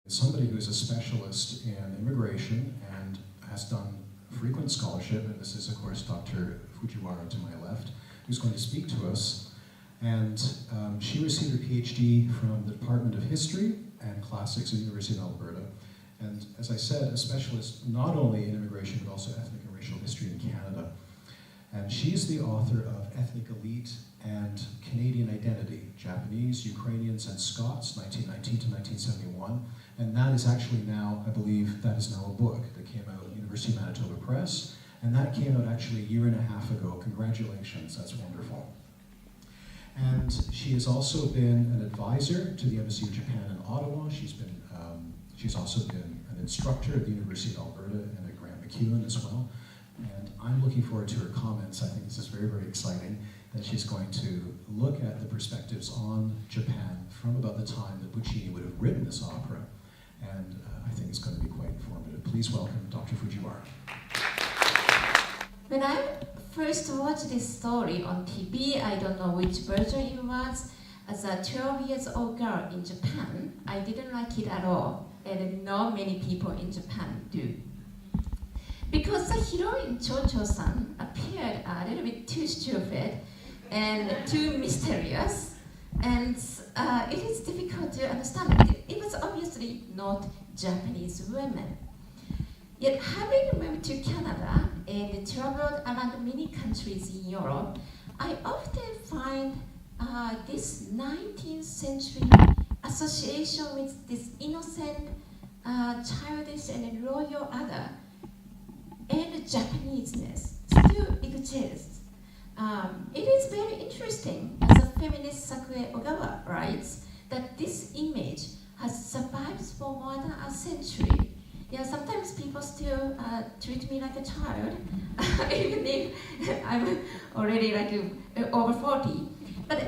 Somebody who's a specialist in immigration and has done frequent scholarship, and this is of course Dr. Fujiwara to my left, who's going to speak to us. And she received her PhD from the Department of History and Classics at the University of Alberta. And as I said, a specialist not only in immigration but also ethnic and racial history in Canada. And she's the author of Ethnic Elite and Canadian Identity, Japanese, Ukrainians, and Scots, 1919 to 1971. And that is actually now, I believe, that is now a book that came out at University of Manitoba Press. And that came out actually a year and a half ago. Congratulations, that's wonderful. And she has also been an advisor to the Embassy of Japan in Ottawa. She's also been an instructor at the University of Alberta and at Grant MacEwan as well. And I'm looking forward to her comments. I think this is very, very exciting that she's going to look at the perspectives on Japan from about the time that Puccini would have written this opera. And I think it's going to be quite informative. Please welcome Dr. Fujiwara. When I first watched this story on TV, I don't know which version it was, as a 12 years old girl in Japan, I didn't like it at all, and not many people in Japan do. Because the heroine Cho-Cho-san appeared a little bit too stupid and too mysterious, and it is difficult to understand. It was obviously not Japanese women. Yet having moved to Canada and traveled around many countries in Europe, I often find this 19th century association with this innocent, childish and royal other and Japaneseness still exists. It is very interesting, as a feminist Sakue Ogawa writes, that this image has survived for more than a century. Yeah, sometimes people still treat me like a child, even if I'm already like over 40. But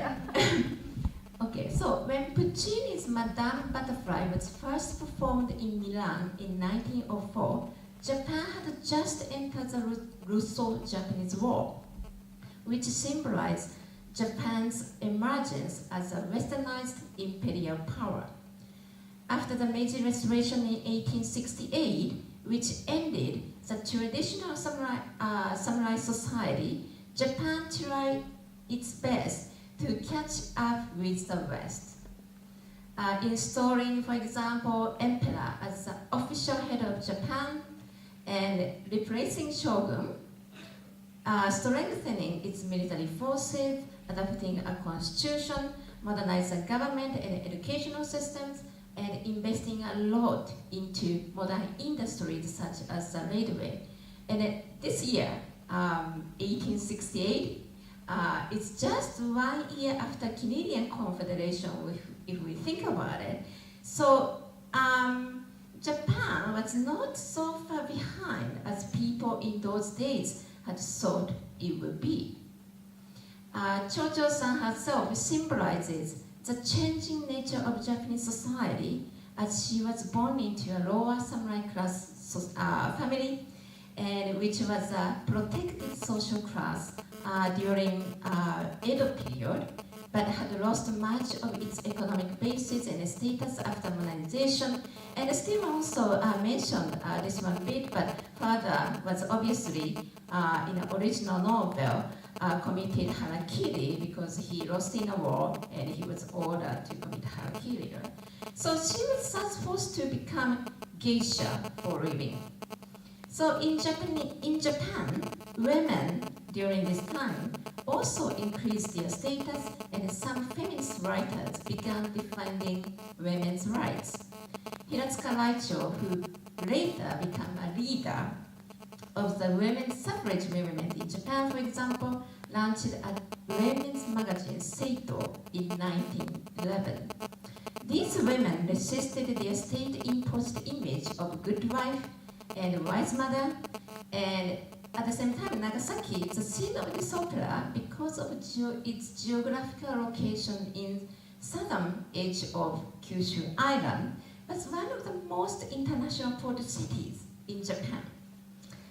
okay, so when Puccini's Madama Butterfly was first performed in Milan in 1904, Japan had just entered the Russo-Japanese War, which symbolized Japan's emergence as a westernized imperial power. After the Meiji Restoration in 1868, which ended the traditional samurai society, Japan tried its best to catch up with the West. Installing, for example, emperor as the official head of Japan and replacing shogun, strengthening its military forces, adopting a constitution, modernizing government and educational systems, and investing a lot into modern industries such as the railway. And this year, 1868, it's just 1 year after Canadian Confederation, if we think about it. So Japan was not so far behind as people in those days had thought it would be. Cho-Cho-san herself symbolizes the changing nature of Japanese society, as she was born into a lower samurai class family, and which was a protected social class during Edo period, but had lost much of its economic basis and status after modernization. And Steve also mentioned this one bit, but further was obviously in the original novel committed harakiri because he lost in a war and he was ordered to commit harakiri. So she was supposed to become geisha for living. So in Japan, women during this time also increased their status, and some feminist writers began defending women's rights. Hiratsuka Raicho, who later became a leader of the women's suffrage movement in Japan, for example, launched a women's magazine, Seito, in 1911. These women resisted their state-imposed image of good wife and wise mother, and at the same time, Nagasaki, the scene of this opera, because of its geographical location in southern edge of Kyushu Island, was one of the most international port cities in Japan.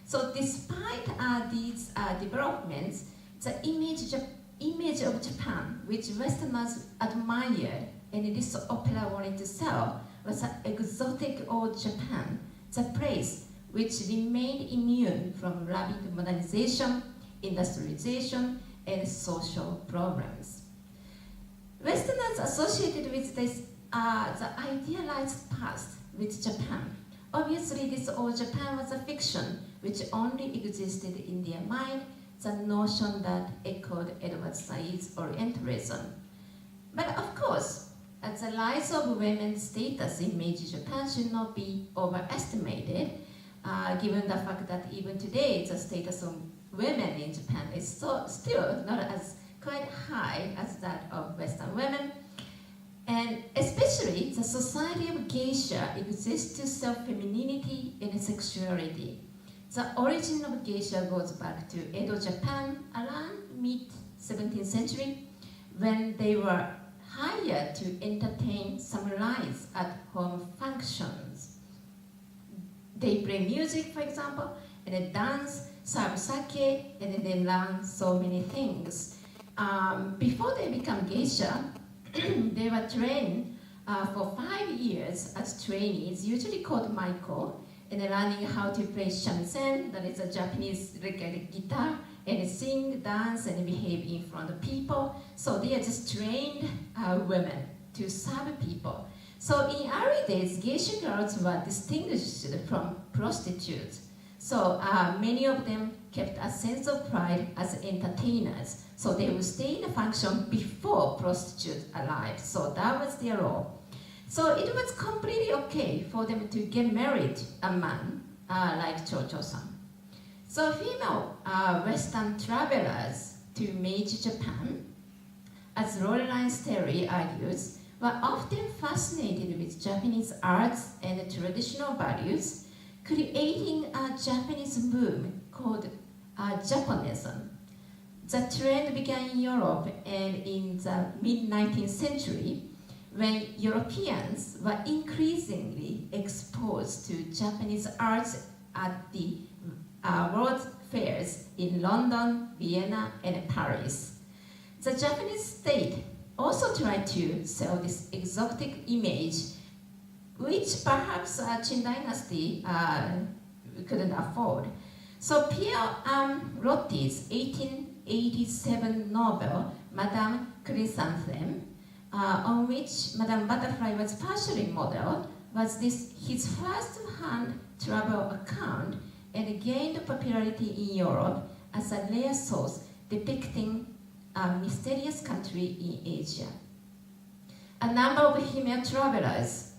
So despite these developments, the image of Japan, which Westerners admired and this opera wanted to sell, was an exotic old Japan, the place which remained immune from rapid modernization, industrialization, and social problems. Westerners associated with this the idealized past with Japan. Obviously, this old Japan was a fiction which only existed in their mind, the notion that echoed Edward Said's Orientalism. But of course, the rise of women's status in Meiji Japan should not be overestimated, given the fact that even today the status of women in Japan is still not as quite high as that of Western women. And especially the society of geisha exists to sell femininity and sexuality. The origin of geisha goes back to Edo Japan around mid-17th century, when they were hired to entertain samurais at home functions. They play music, for example, and they dance, serve sake, and they learn so many things. Before they become geisha, they were trained for 5 years as trainees, usually called maiko, and learning how to play shamisen, that is a Japanese guitar, and sing, dance, and behave in front of people. So they are just trained women to serve people. So in early days, geisha girls were distinguished from prostitutes. So many of them kept a sense of pride as entertainers. So they would stay in the function before prostitutes arrived. So that was their role. So it was completely okay for them to get married a man like Cho-Cho-san. So female Western travelers to Meiji Japan, as Lorelei Sterry argues, were often fascinated with Japanese arts and traditional values, creating a Japanese boom called Japonism. The trend began in Europe and in the mid-19th century, when Europeans were increasingly exposed to Japanese arts at the world fairs in London, Vienna, and Paris. The Japanese state also tried to sell this exotic image, which perhaps Qing dynasty couldn't afford. So Pierre Loti's 1887 novel, Madame Chrysanthème, on which Madame Butterfly was partially modeled, was his first-hand travel account and gained popularity in Europe as a rare source depicting a mysterious country in Asia. A number of female travelers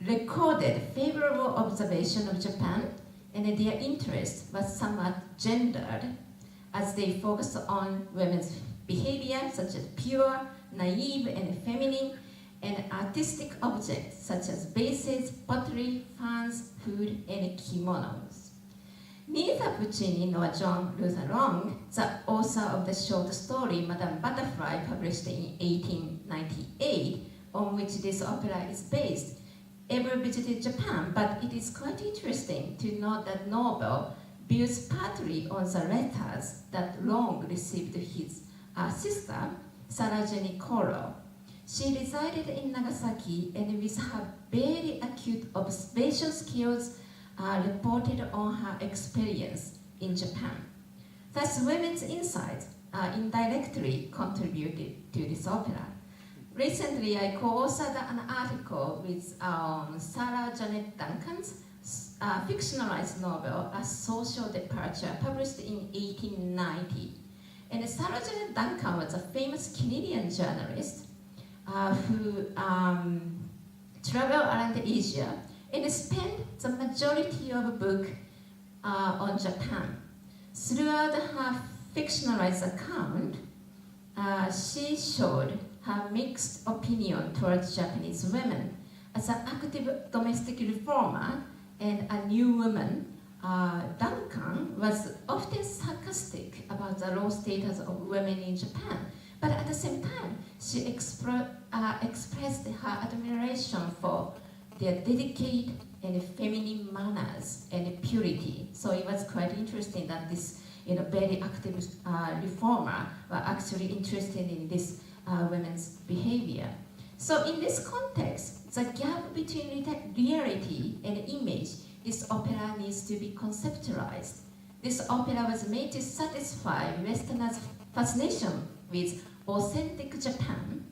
recorded favorable observation of Japan, and their interest was somewhat gendered as they focused on women's behavior such as pure, naive, and feminine, and artistic objects such as vases, pottery, fans, food, and kimonos. Neither Puccini nor John Luther Long, the author of the short story Madame Butterfly, published in 1898, on which this opera is based, ever visited Japan, but it is quite interesting to note that novel builds partly on the letters that Long received his sister, Sarah Jenny Koro. She resided in Nagasaki, and with her very acute observation skills reported on her experience in Japan. Thus, women's insights indirectly contributed to this opera. Recently, I co-authored an article with Sarah Janet Duncan's fictionalized novel, A Social Departure, published in 1890. And Sarah Janet Duncan was a famous Canadian journalist who traveled around Asia and spent the majority of the book on Japan. Throughout her fictionalized account, she showed her mixed opinion towards Japanese women. As an active domestic reformer and a new woman, Duncan was often sarcastic about the low status of women in Japan, but at the same time, she expressed her admiration for their delicate and feminine manners and purity. So it was quite interesting that this very active reformer were actually interested in this women's behavior. So in this context, the gap between reality and image, this opera needs to be conceptualized. This opera was made to satisfy Westerners' fascination with authentic Japan.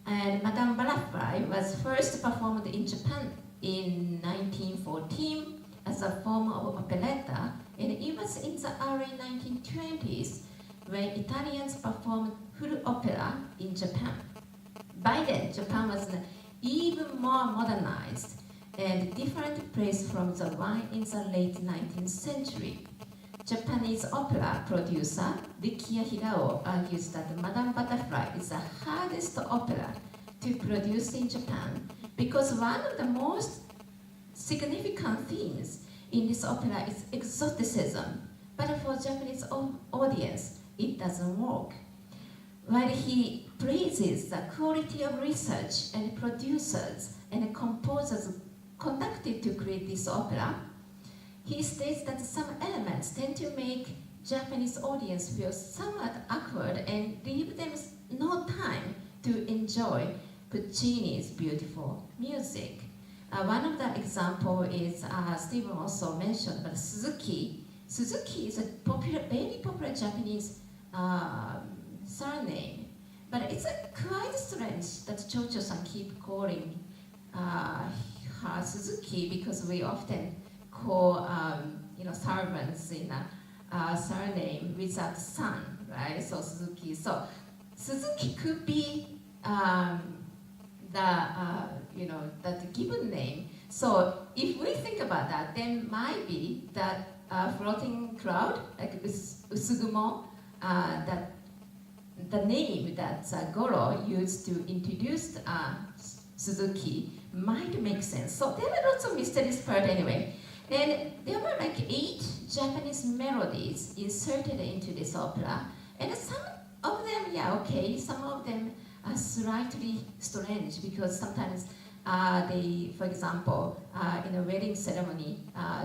And Madame Butterfly was first performed in Japan in 1914 as a form of operetta, and it was in the early 1920s when Italians performed full opera in Japan. By then, Japan was even more modernized and different place from the one in the late 19th century. Japanese opera producer Rikiya Hirao argues that Madame Butterfly is the hardest opera to produce in Japan because one of the most significant themes in this opera is exoticism, but for Japanese audience, it doesn't work. While he praises the quality of research and producers and composers conducted to create this opera, he states that some elements tend to make Japanese audience feel somewhat awkward and leave them no time to enjoy Puccini's beautiful music. One of the examples is, Stephen also mentioned, but Suzuki. Suzuki is a very popular Japanese surname, but it's quite strange that Cho-Cho-san keep calling her Suzuki because we often call servants in a surname without son, right? So Suzuki. So Suzuki could be that given name. So if we think about that, then might be that floating cloud, like Usugumo, that the name that Goro used to introduce Suzuki might make sense. So there are lots of mysterious part anyway. And there were like 8 Japanese melodies inserted into this opera, and some of them, okay, some of them are slightly strange because sometimes they, for example, in a wedding ceremony,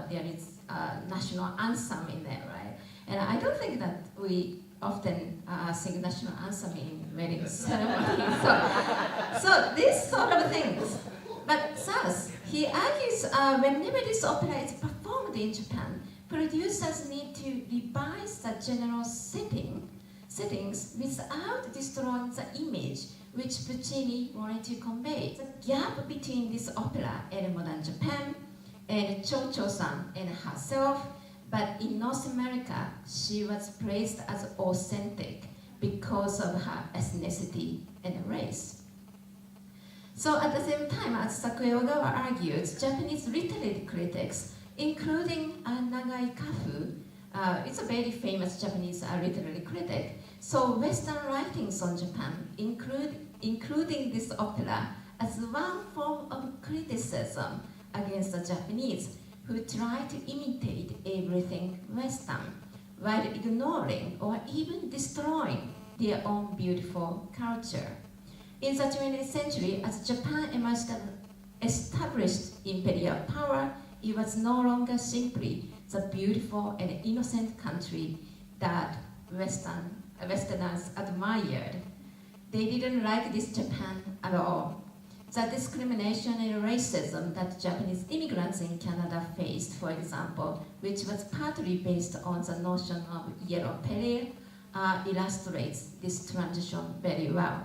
there is a national anthem in there, right? And I don't think that we often sing national anthem in wedding ceremony. So these sort of things. But thus, he argues whenever this opera is performed in Japan, producers need to revise the general settings without destroying the image which Puccini wanted to convey. The gap between this opera and modern Japan, and Cho-Cho-san and herself, but in North America, she was praised as authentic because of her ethnicity and race. So at the same time, as Sakuya Ogawa argues, Japanese literary critics, including Nagai Kafu, it's a very famous Japanese literary critic. So Western writings on Japan, including this opera, as one form of criticism against the Japanese who try to imitate everything Western while ignoring or even destroying their own beautiful culture. In the 20th century, as Japan emerged as established imperial power, it was no longer simply the beautiful and innocent country that Westerners admired. They didn't like this Japan at all. The discrimination and racism that Japanese immigrants in Canada faced, for example, which was partly based on the notion of yellow peril, illustrates this transition very well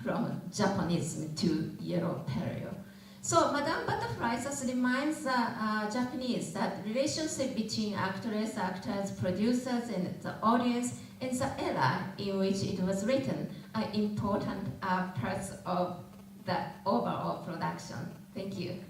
from Japanism to yellow peril. So Madame Butterfly just reminds the Japanese that relationship between actors, producers, and the audience in the era in which it was written are important parts of the overall production. Thank you.